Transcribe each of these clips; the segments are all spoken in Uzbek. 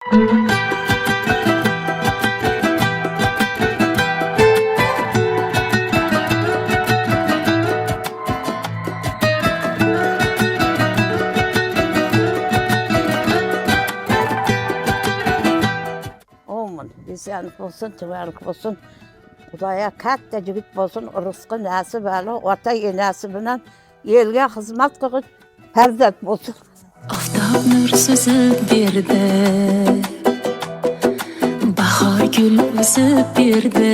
Olmadı. Bizyanlık olsun, tıvarlık olsun. Kudaya katta jigit bolsun, rızkı nasip ala, ota enasi bilen elge hizmet kılıp farzat bolsun. Oftob nur so'zib berdi, bahor gul o'sib berdi.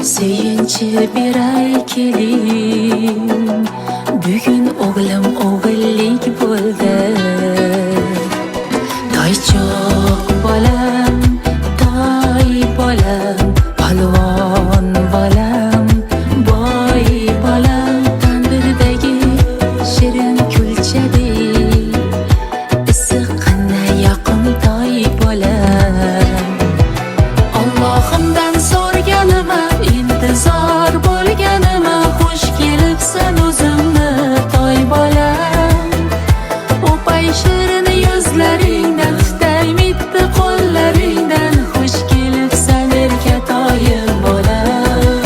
Suyunchi beray keling, bugun o'g'lim o'g'illik bo'ldi. Toychoq bolam, toy bolam, palvon bolam, boy bolam, tandirdagi shirin kulchadek issiqqina yoqimtoy bolam. Allohimdan so'rganima, intizor bo'lganima, xush kelibsan o'zimni toy bolam. O'pay shirin yuzlaringdan, tutay mitti qo'llaringdan, xush kelibsan erkatoyim bolam.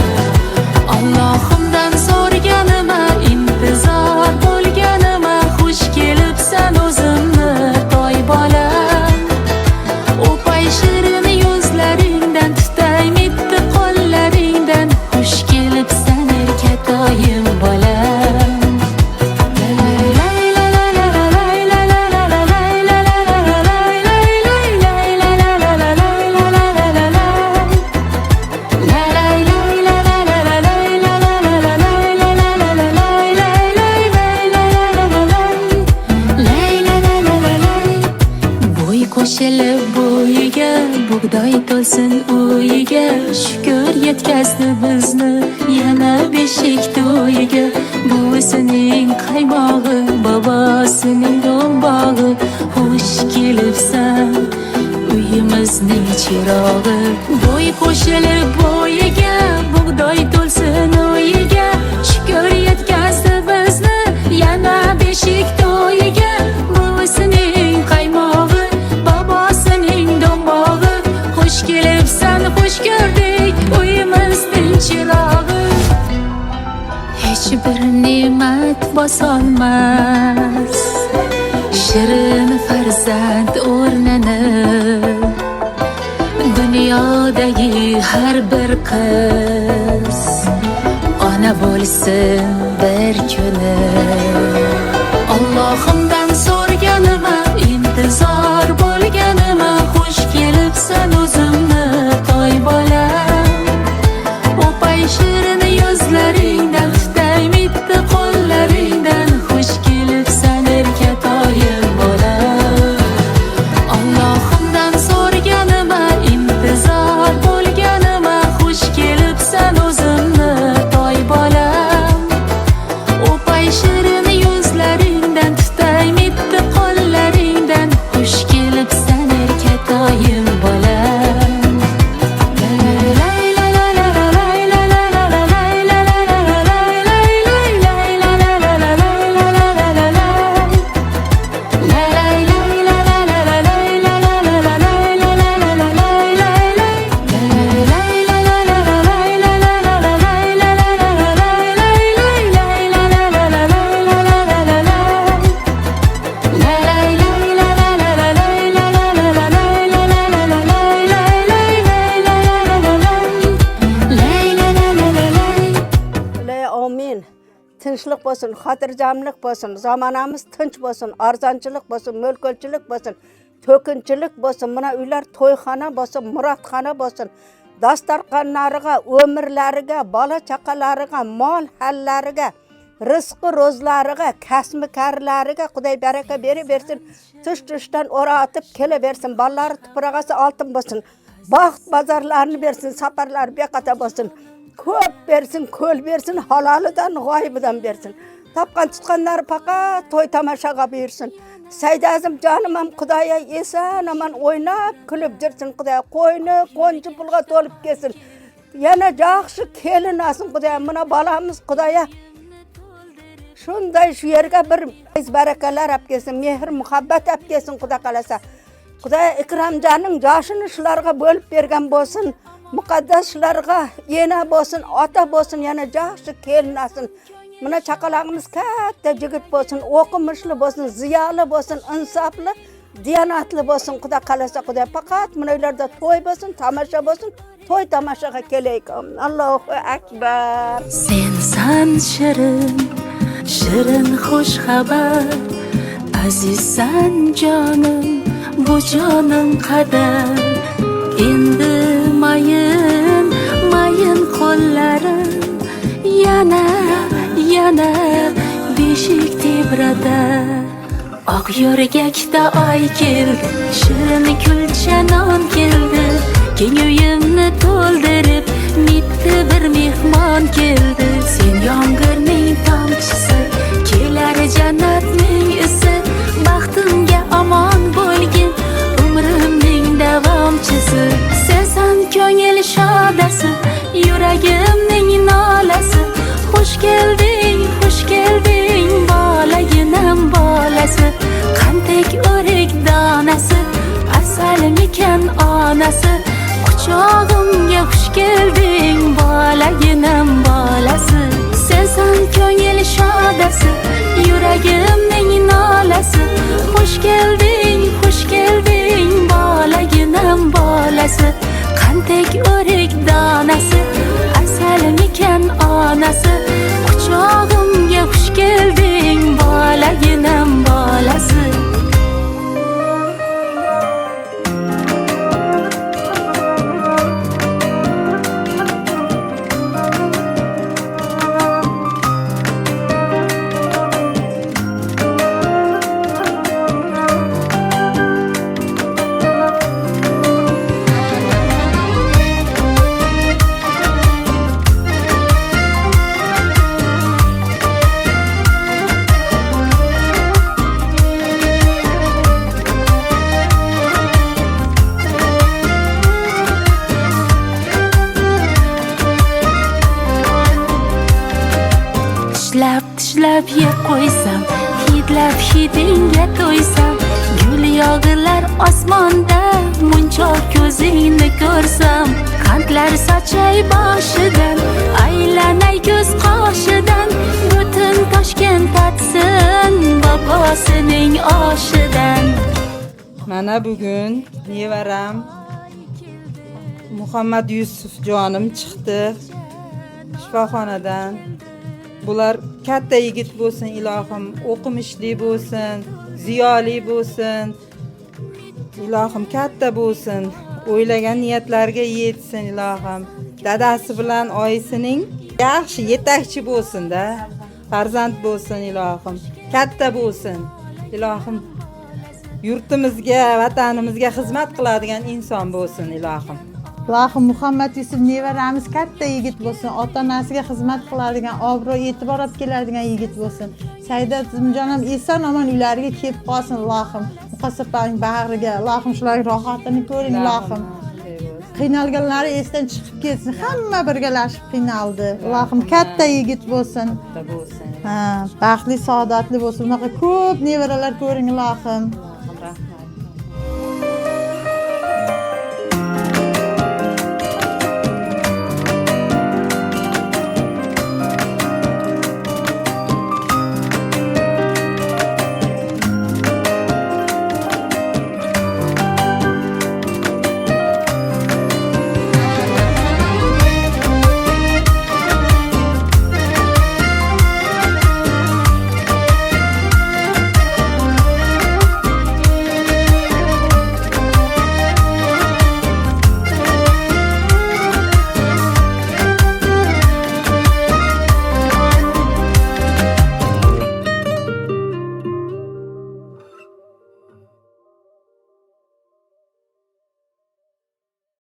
Allohimdan so'rganima, intizor bo'lganima, xush kelibsan o'zimni toy bolam. O'pay shirin yuzlaringdan, tutay mitti qo'llaringdan, xush kelibsan erkatoyim bolam. Bo'y qo'shilib bo'yiga, bug'doy to'lsin uyiga, shukr yetkazdi bizni yana beshik to'yiga. Buvisining qaymog'i, bobosining do'mbog'i, xush kelibsan uyimizning chirog'i. Bo'y qo'shilib bo'yiga, bug'doy to'lsin uyiga, shukr yetkazdi bizni yana beshik to'yiga. Buvisining qaymog'i, bobosining do'mbog'i, xush kelibsan, xush ko'rdik uyimizning chirog'i. Hech bir ne'mat bosolmas shirin farzand o'rnini. Dunyodagi har bir qiz ona bo'lsin bir kuni. Allohimdan so'rganima, intizor bo'lganima, xush kelibsan o'zimni toy bolam. O'pay shirin yuzlaringdan, tutay mitti qo'llaringdan, xush kelibsan erkatoyim bolam. Allohimdan so'rganima, intizor bo'lganima, xush kelibsan o'zimni toy bolam. O'pay shirin yuzlaringdan, tutay mitti qo'llaringdan, xush kelibsan erkatoyim bolam. Amin. Tinchlik bo'lsin, xotirjamlik bo'lsin, zamonamiz tinch bo'lsin, arzonchilik bo'lsin, mo'lkolchilik bo'lsin, to'kinchilik bo'lsin. Mana uylar to'yxona bo'lsin, murodxona bo'lsin. Dasturxonlariga, umrlariga, bola chaqalariga, mol hallariga, rizqi ro'zlariga, kasbi karlariga Xudoy baraka bersin. Tush-tushdan o'ratib kelaversin. Bolalari tuprog'asi oltin bo'lsin. Baxt bozorlarini bersin, safarlar beqata bo'lsin. Ko'p bersin, ko'l bersin, halolidan, g'oyibidan bersin. Topgan tutganlar faqat to'y tomoshaga buyursin. Saydazim jonim ham Xudoya eson aman o'ynab kulib jirsin. Xudoya qo'yni qo'nchi pulga to'lib kelsin. Yana yaxshi kelin olsin Xudoya. Mana bolamiz Xudoya shunday shu yerga bir barakalar olib kelsin, mehr muhabbat olib kelsin Xudo qalasa. Xudo Ikromjonning yoshini shularga bo'lib bergan bo'lsin. Muqaddaslarga ena bo'lsin, ota bo'lsin, yana yaxshi kelinasin. Mana chaqalog'imiz katta yigit bo'lsin, o'qimishli bo'lsin, ziyoli bo'lsin, insofli, diyonatli bo'lsin. Xudo qalasa, Xudo faqat bunalarda to'y bo'lsin, tomosha bo'lsin. To'y tomoshaga kelaylik. Allohu akbar. Sensan shirin, shirin xush xabar. Azizsan jonim, bu jonim qadar. Endi mayin, mayin qo'llarim yana beshik tebradar. Oq yo'rgakda oy keldi, shirin kulcha non keldi. Keng uyimni to'ldirib, mitti bir mehmon keldi. Sen yomg'irning tomchisi, kelar jannatning isi. Baxtimga omon bo'lgin, umrimning davomchisi. Sensan ko'ngil shodasi, yuragimning nolasi. Xush kelding, bolaginam bolasi. Qantek o'rik donasi, asalmikan onasi. Quchog'imga xush kelding, bolaginam bolasi. Sensan ko'ngil shodasi, yuragimning nolasi. Xush kelding, bolaginam bolasi. Qantek o'rik donasi, asalmikan onasi. Quchog'imga xush kelding, bolaginam bolasi. Tishlab yeb qo'ysam, hidlab hidingga to'ysam. Gul yog'ilar osmonda, munchoq ko'zingni ko'rsam. Qandlar sochay boshidan, aylanay ko'z qoshidan. Butun Toshkent tatsin bobosining oshidan. Mana bugun nevaram Muhammad Yusuf jonim chiqdi shifoxonadan. Bular katta yigit bo'lsin ilohim, o'qimishli bo'lsin, ziyoli bo'lsin. Ilohim katta bo'lsin, o'ylagan niyatlariga yetsin ilohim. Dadasi bilan oyisining yaxshi yetakchi bo'lsin-da. Farzand bo'lsin ilohim. Katta bo'lsin. Ilohim yurtimizga, vatanimizga xizmat qiladigan inson bo'lsin ilohim. Ilohim Muhammad Yusuf nevaramiz katta yigit bo'lsin, ota-onasiga xizmat qiladigan, obro' e'tibor olib keladigan yigit bo'lsin. Sayidat Zimjonim eson omon uylariga kelib qolsin ilohim. Muqassapaning bag'riga, ilohim shularning rohatini ko'ring ilohim. Qiynalganlari esdan chiqib ketsin. Hamma birgalashib qiynaldi. Ilohim katta yigit bo'lsin. Ha, baxtli, saodatli bo'lsin. Bunaqa ko'p nevaralar ko'ring ilohim. Rahmat.